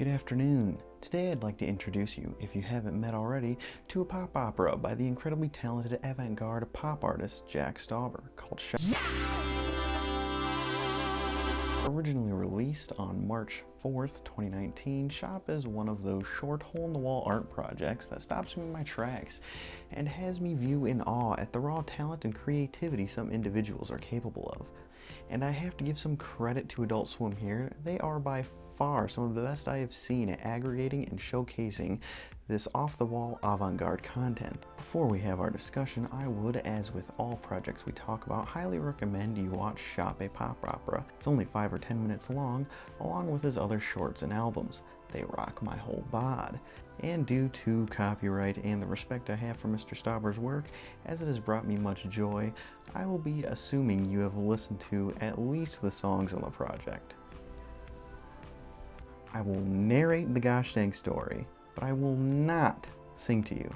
Good afternoon. Today I'd like to introduce you, if you haven't met already, to a pop opera by the incredibly talented avant-garde pop artist Jack Staubers called Shop. Originally released on March 4th, 2019, Shop is one of those short hole-in-the-wall art projects that stops me in my tracks and has me view in awe at the raw talent and creativity some individuals are capable of. And I have to give some credit to Adult Swim here. They are by far some of the best I have seen at aggregating and showcasing this off-the-wall avant-garde content. Before we have our discussion, I would, as with all projects we talk about, highly recommend you watch Shop, a pop opera. It's only 5 or 10 minutes long, along with his other shorts and albums. They rock my whole bod. And due to copyright and the respect I have for Mr. Staubers' work, as it has brought me much joy, I will be assuming you have listened to at least the songs on the project. I will narrate the gosh dang story, but I will not sing to you.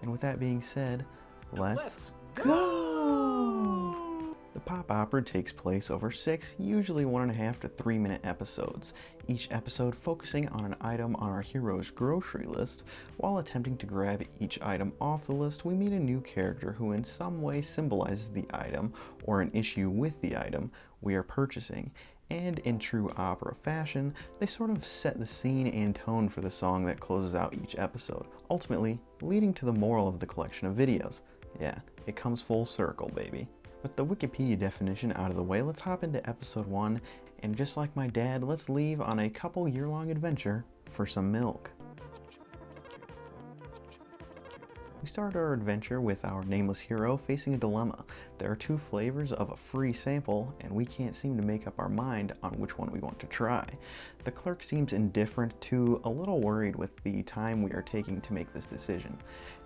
And with that being said, let's go! The pop opera takes place over 6, usually 1.5 to 3 minute episodes, each episode focusing on an item on our hero's grocery list. While attempting to grab each item off the list, we meet a new character who in some way symbolizes the item or an issue with the item we are purchasing. And in true opera fashion, they sort of set the scene and tone for the song that closes out each episode, ultimately leading to the moral of the collection of videos. Yeah, it comes full circle, baby. With the Wikipedia definition out of the way, let's hop into episode 1, and just like my dad, let's leave on a couple year-long adventure for some milk. We start our adventure with our nameless hero facing a dilemma. There are 2 flavors of a free sample, and we can't seem to make up our mind on which one we want to try. The clerk seems indifferent to a little worried with the time we are taking to make this decision.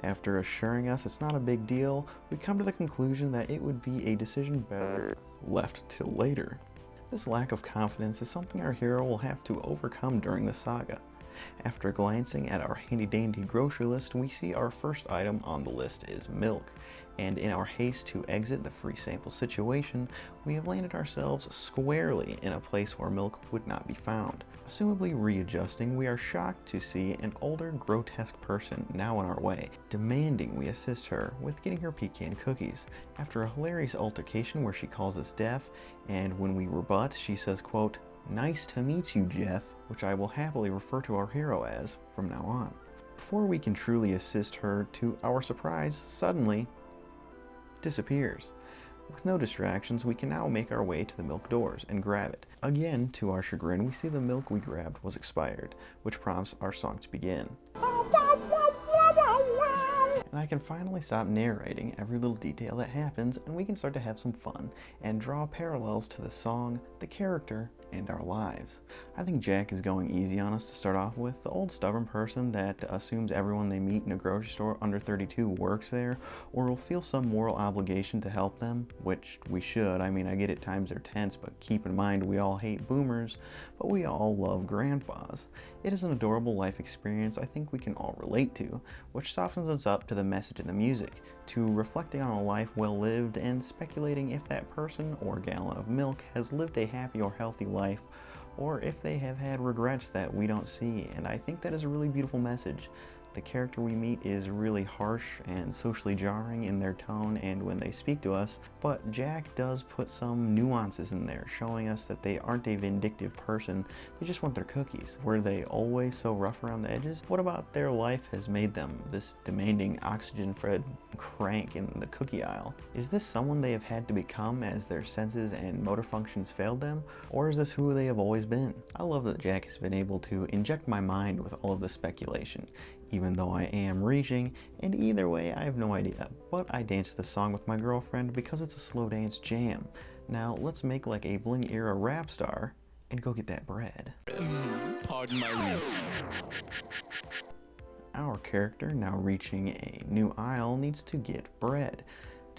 After assuring us it's not a big deal, we come to the conclusion that it would be a decision better left till later. This lack of confidence is something our hero will have to overcome during the saga. After glancing at our handy-dandy grocery list, we see our first item on the list is milk, and in our haste to exit the free sample situation, we have landed ourselves squarely in a place where milk would not be found. Assumably readjusting, we are shocked to see an older, grotesque person now on our way, demanding we assist her with getting her pecan cookies. After a hilarious altercation where she calls us deaf, and when we rebut, she says, quote, "Nice to meet you, Jeff," which I will happily refer to our hero as from now on. Before we can truly assist her, to our surprise, suddenly disappears. With no distractions, we can now make our way to the milk doors and grab it. Again, to our chagrin, we see the milk we grabbed was expired, which prompts our song to begin. And I can finally stop narrating every little detail that happens, and we can start to have some fun and draw parallels to the song, the character, and our lives. I think Jack is going easy on us to start off with, the old stubborn person that assumes everyone they meet in a grocery store under 32 works there, or will feel some moral obligation to help them, which we should. I mean, I get it, times are tense, but keep in mind we all hate boomers, but we all love grandpas. It is an adorable life experience I think we can all relate to, which softens us up to the message in the music, to reflecting on a life well lived and speculating if that person or gallon of milk has lived a happy or healthy life, or if they have had regrets that we don't see, and I think that is a really beautiful message. The character we meet is really harsh and socially jarring in their tone and when they speak to us, but Jack does put some nuances in there, showing us that they aren't a vindictive person, they just want their cookies. Were they always so rough around the edges? What about their life has made them this demanding, oxygen-fed crank in the cookie aisle? Is this someone they have had to become as their senses and motor functions failed them? Or is this who they have always been? I love that Jack has been able to inject my mind with all of this speculation, even though I am reaching, and either way I have no idea, but I danced this song with my girlfriend because it's a slow dance jam. Now let's make like a bling era rap star and go get that bread. Pardon my Our character, now reaching a new aisle, needs to get bread.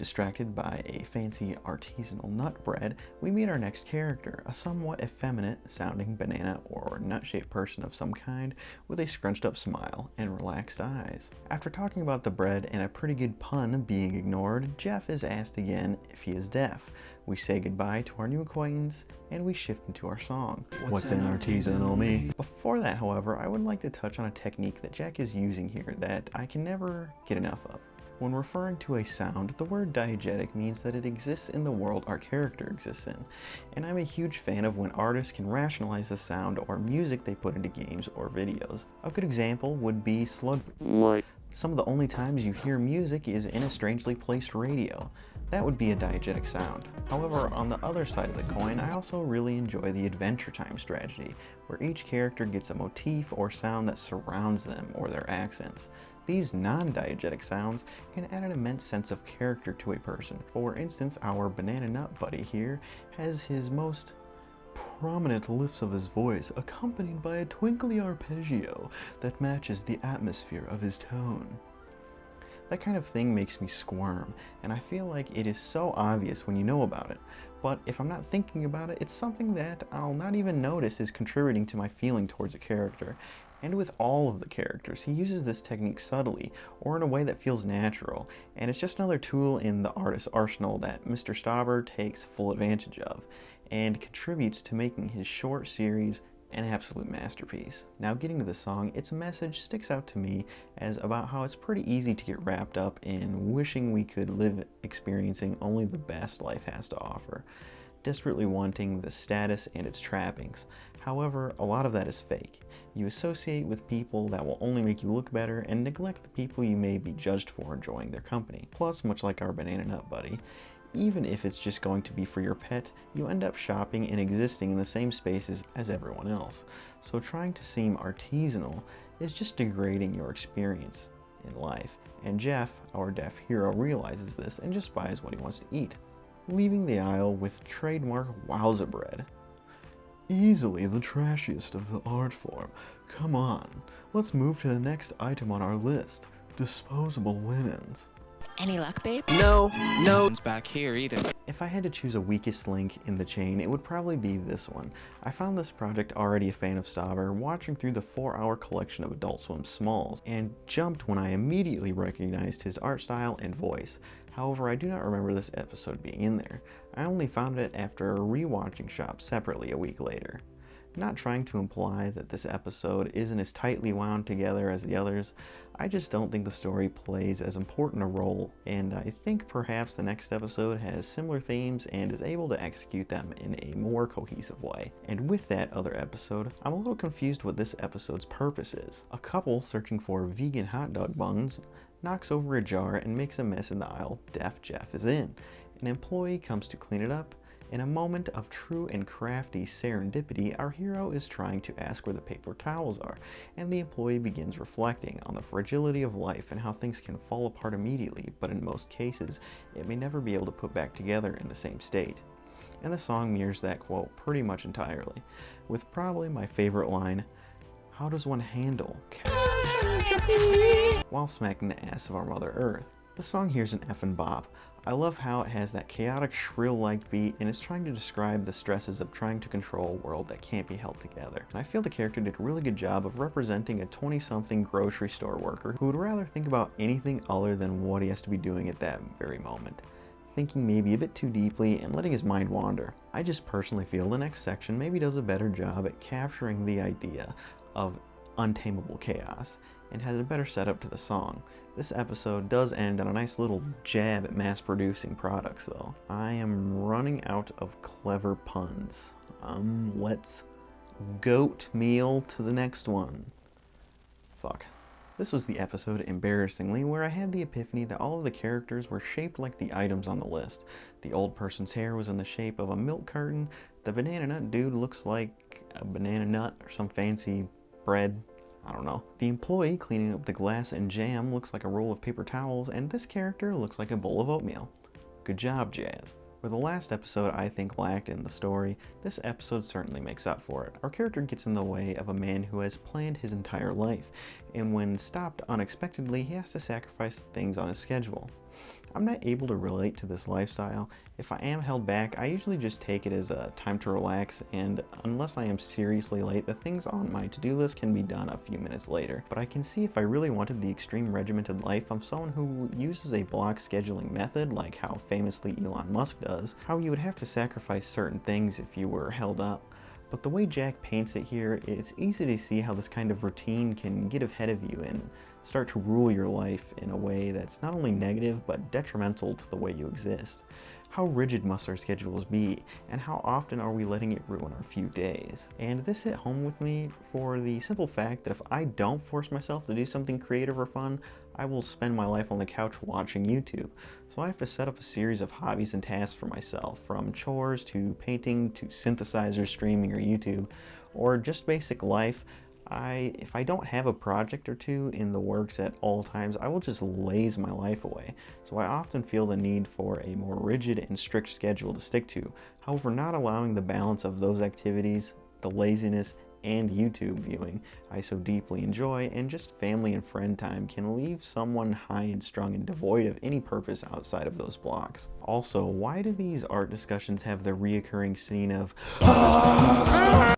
Distracted by a fancy artisanal nut bread, we meet our next character, a somewhat effeminate sounding banana or nut-shaped person of some kind with a scrunched up smile and relaxed eyes. After talking about the bread and a pretty good pun being ignored, Jeff is asked again if he is deaf. We say goodbye to our new acquaintance and we shift into our song, What's an Artisanal Me? Before that, however, I would like to touch on a technique that Jack is using here that I can never get enough of. When referring to a sound, the word diegetic means that it exists in the world our character exists in, and I'm a huge fan of when artists can rationalize the sound or music they put into games or videos. A good example would be slug. Some of the only times you hear music is in a strangely placed radio. That would be a diegetic sound. However, on the other side of the coin, I also really enjoy the Adventure Time strategy, where each character gets a motif or sound that surrounds them or their accents. These non-diegetic sounds can add an immense sense of character to a person. For instance, our banana nut buddy here has his most prominent lifts of his voice accompanied by a twinkly arpeggio that matches the atmosphere of his tone. That kind of thing makes me squirm, and I feel like it is so obvious when you know about it. But if I'm not thinking about it, it's something that I'll not even notice is contributing to my feeling towards a character. And with all of the characters, he uses this technique subtly, or in a way that feels natural, and it's just another tool in the artist's arsenal that Mr. Stauber takes full advantage of, and contributes to making his short series an absolute masterpiece. Now getting to the song, its message sticks out to me as about how it's pretty easy to get wrapped up in wishing we could live experiencing only the best life has to offer, desperately wanting the status and its trappings. However, a lot of that is fake. You associate with people that will only make you look better and neglect the people you may be judged for enjoying their company. Plus, much like our banana nut buddy, even if it's just going to be for your pet, you end up shopping and existing in the same spaces as everyone else. So trying to seem artisanal is just degrading your experience in life. And Jeff, our deaf hero, realizes this and just buys what he wants to eat, leaving the aisle with trademark wowza bread. Easily the trashiest of the art form. Come on, let's move to the next item on our list. Disposable linens. Any luck, babe? No one's back here either. If I had to choose a weakest link in the chain, it would probably be this one. I found this project already a fan of Stauber, watching through the 4-hour collection of Adult Swim Smalls, and jumped when I immediately recognized his art style and voice. However, I do not remember this episode being in there. I only found it after rewatching Shop separately a week later. Not trying to imply that this episode isn't as tightly wound together as the others, I just don't think the story plays as important a role, and I think perhaps the next episode has similar themes and is able to execute them in a more cohesive way. And with that other episode, I'm a little confused what this episode's purpose is. A couple searching for vegan hot dog buns knocks over a jar and makes a mess in the aisle Deaf Jeff is in. An employee comes to clean it up. In a moment of true and crafty serendipity, our hero is trying to ask where the paper towels are, and the employee begins reflecting on the fragility of life and how things can fall apart immediately, but in most cases, it may never be able to put back together in the same state. And the song mirrors that quote pretty much entirely, with probably my favorite line, "How does one handle while smacking the ass of our Mother Earth?" The song here's an effing bop. I love how it has that chaotic shrill-like beat and is trying to describe the stresses of trying to control a world that can't be held together. And I feel the character did a really good job of representing a 20-something grocery store worker who would rather think about anything other than what he has to be doing at that very moment, thinking maybe a bit too deeply and letting his mind wander. I just personally feel the next section maybe does a better job at capturing the idea of untamable chaos and has a better setup to the song. This episode does end on a nice little jab at mass-producing products though. I am running out of clever puns. Let's goat meal to the next one. Fuck. This was the episode, embarrassingly, where I had the epiphany that all of the characters were shaped like the items on the list. The old person's hair was in the shape of a milk carton, the banana nut dude looks like a banana nut or some fancy bread. I don't know. The employee cleaning up the glass and jam looks like a roll of paper towels, and this character looks like a bowl of oatmeal. Good job, Jazz. Where the last episode I think lacked in the story, this episode certainly makes up for it. Our character gets in the way of a man who has planned his entire life, and when stopped unexpectedly, he has to sacrifice things on his schedule. I'm not able to relate to this lifestyle. If I am held back, I usually just take it as a time to relax, and unless I am seriously late, the things on my to-do list can be done a few minutes later. But I can see if I really wanted the extreme regimented life, I'm someone who uses a block scheduling method, like how famously Elon Musk does, how you would have to sacrifice certain things if you were held up. But the way Jack paints it here, it's easy to see how this kind of routine can get ahead of you and start to rule your life in a way that's not only negative but detrimental to the way you exist. How rigid must our schedules be, and how often are we letting it ruin our few days? And this hit home with me for the simple fact that if I don't force myself to do something creative or fun, I will spend my life on the couch watching YouTube. So I have to set up a series of hobbies and tasks for myself, from chores to painting to synthesizer, streaming, or YouTube, or just basic life. If I don't have a project or two in the works at all times, I will just laze my life away. So I often feel the need for a more rigid and strict schedule to stick to. However, not allowing the balance of those activities, the laziness, and YouTube viewing I so deeply enjoy, and just family and friend time can leave someone high and strung and devoid of any purpose outside of those blocks. Also, why do these art discussions have the reoccurring scene of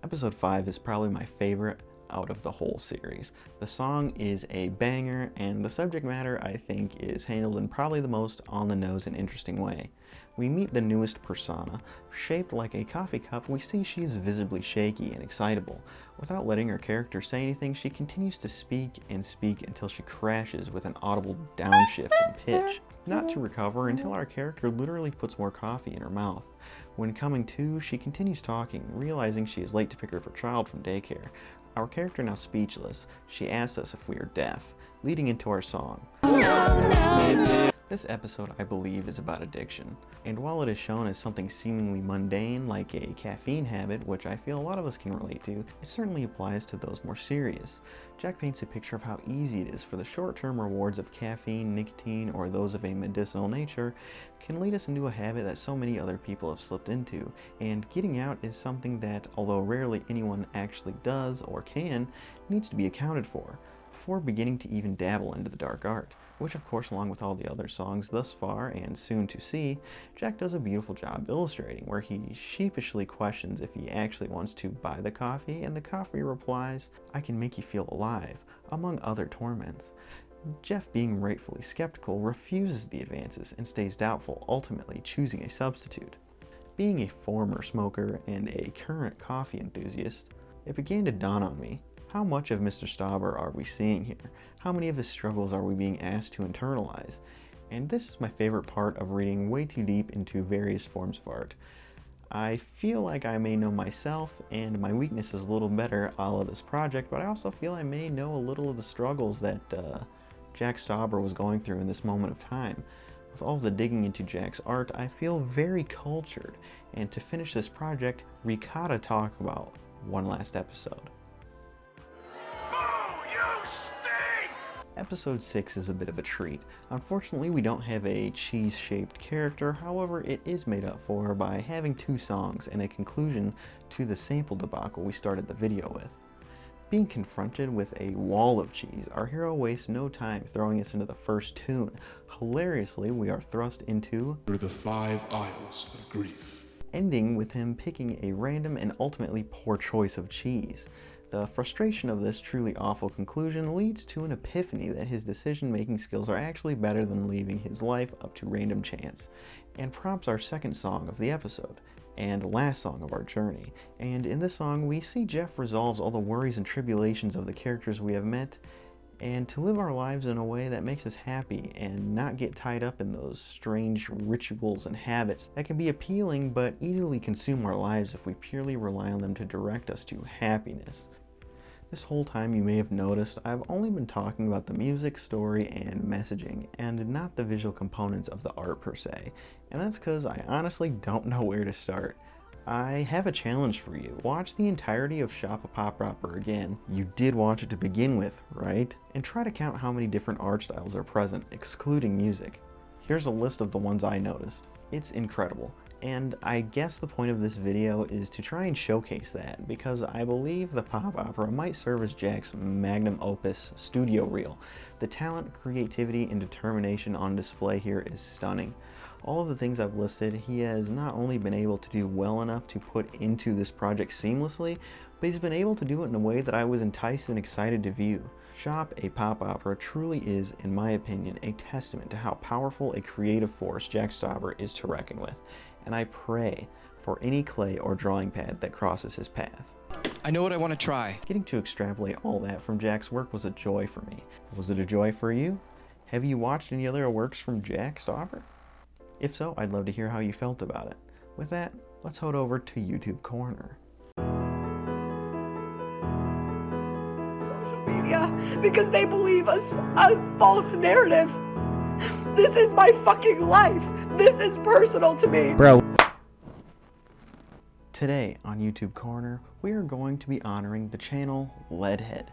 Episode 5 is probably my favorite out of the whole series. The song is a banger, and the subject matter, I think, is handled in probably the most on-the-nose and interesting way. We meet the newest persona. Shaped like a coffee cup, we see she is visibly shaky and excitable. Without letting her character say anything, she continues to speak and speak until she crashes with an audible downshift in pitch, not to recover until our character literally puts more coffee in her mouth. When coming to, she continues talking, realizing she is late to pick up her child from daycare. Our character now speechless, she asks us if we are deaf, leading into our song. This episode, I believe, is about addiction, and while it is shown as something seemingly mundane like a caffeine habit, which I feel a lot of us can relate to, it certainly applies to those more serious. Jack paints a picture of how easy it is for the short-term rewards of caffeine, nicotine, or those of a medicinal nature can lead us into a habit that so many other people have slipped into, and getting out is something that, although rarely anyone actually does or can, needs to be accounted for, before beginning to even dabble into the dark art, which of course, along with all the other songs thus far and soon to see, Jack does a beautiful job illustrating, where he sheepishly questions if he actually wants to buy the coffee, and the coffee replies, "I can make you feel alive," among other torments. Jeff, being rightfully skeptical, refuses the advances and stays doubtful, ultimately choosing a substitute. Being a former smoker and a current coffee enthusiast, it began to dawn on me, how much of Mr. Stauber are we seeing here? How many of his struggles are we being asked to internalize? And this is my favorite part of reading way too deep into various forms of art. I feel like I may know myself and my weaknesses a little better a la this project, but I also feel I may know a little of the struggles that Jack Stauber was going through in this moment of time. With all of the digging into Jack's art, I feel very cultured, and to finish this project, we gotta talk about one last episode. Episode 6 is a bit of a treat. Unfortunately, we don't have a cheese-shaped character, however, it is made up for by having 2 songs and a conclusion to the sample debacle we started the video with. Being confronted with a wall of cheese, our hero wastes no time throwing us into the first tune. Hilariously, we are thrust into through the 5 aisles of grief, ending with him picking a random and ultimately poor choice of cheese. The frustration of this truly awful conclusion leads to an epiphany that his decision-making skills are actually better than leaving his life up to random chance, and prompts our second song of the episode, and last song of our journey. And in this song, we see Jeff resolves all the worries and tribulations of the characters we have met, and to live our lives in a way that makes us happy and not get tied up in those strange rituals and habits that can be appealing but easily consume our lives if we purely rely on them to direct us to happiness. This whole time you may have noticed I've only been talking about the music, story, and messaging, and not the visual components of the art per se, and that's because I honestly don't know where to start. I have a challenge for you. Watch the entirety of Shop a Pop Rapper again. You did watch it to begin with, right? And try to count how many different art styles are present, excluding music. Here's a list of the ones I noticed. It's incredible. And I guess the point of this video is to try and showcase that, because I believe the pop opera might serve as Jack's magnum opus studio reel. The talent, creativity, and determination on display here is stunning. All of the things I've listed, he has not only been able to do well enough to put into this project seamlessly, but he's been able to do it in a way that I was enticed and excited to view. Shop a Pop Opera truly is, in my opinion, a testament to how powerful a creative force Jack Staubers is to reckon with, and I pray for any clay or drawing pad that crosses his path. I know what I want to try. Getting to extrapolate all that from Jack's work was a joy for me. Was it a joy for you? Have you watched any other works from Jack Staubers? If so, I'd love to hear how you felt about it. With that, let's head over to YouTube Corner. Because they believe a false narrative. This is my fucking life. This is personal to me. Bro. Today on YouTube Corner, we are going to be honoring the channel Leadhead.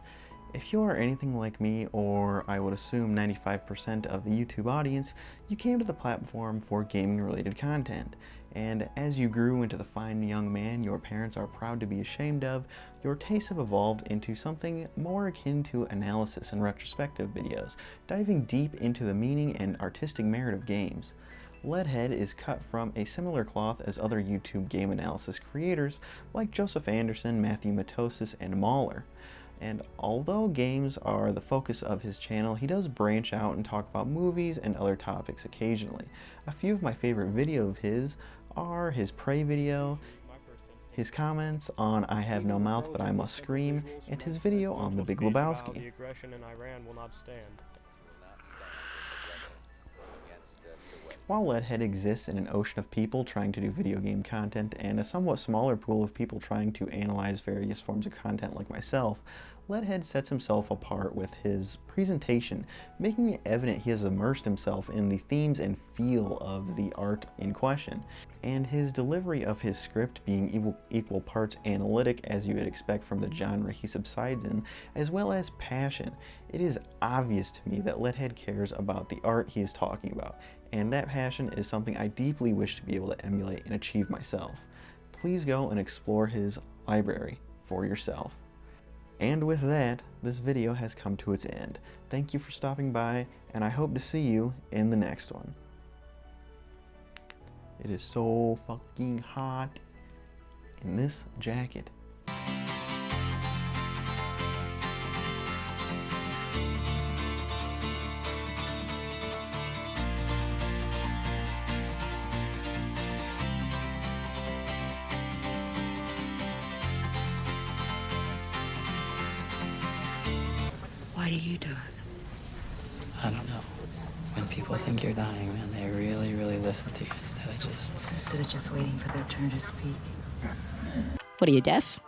If you are anything like me, or I would assume 95% of the YouTube audience, you came to the platform for gaming-related content. And as you grew into the fine young man your parents are proud to be ashamed of, your tastes have evolved into something more akin to analysis and retrospective videos, diving deep into the meaning and artistic merit of games. Leadhead is cut from a similar cloth as other YouTube game analysis creators like Joseph Anderson, Matthew Matosis, and Mahler. And although games are the focus of his channel, he does branch out and talk about movies and other topics occasionally. A few of my favorite videos of his are his Prey video, his comments on I Have No Mouth But I Must Scream, and his video on The Big Lebowski. The aggression in Iran will not stand. While Leadhead exists in an ocean of people trying to do video game content and a somewhat smaller pool of people trying to analyze various forms of content like myself, Leadhead sets himself apart with his presentation, making it evident he has immersed himself in the themes and feel of the art in question, and his delivery of his script being equal parts analytic, as you would expect from the genre he subsides in, as well as passion. It is obvious to me that Leadhead cares about the art he is talking about, and that passion is something I deeply wish to be able to emulate and achieve myself. Please go and explore his library for yourself. And with that, this video has come to its end. Thank you for stopping by, and I hope to see you in the next one. It is so fucking hot in this jacket. Why do you do it? I don't know. When people think you're dying, man, they really, really listen to you instead of just Instead of just waiting for their turn to speak. What are you, deaf?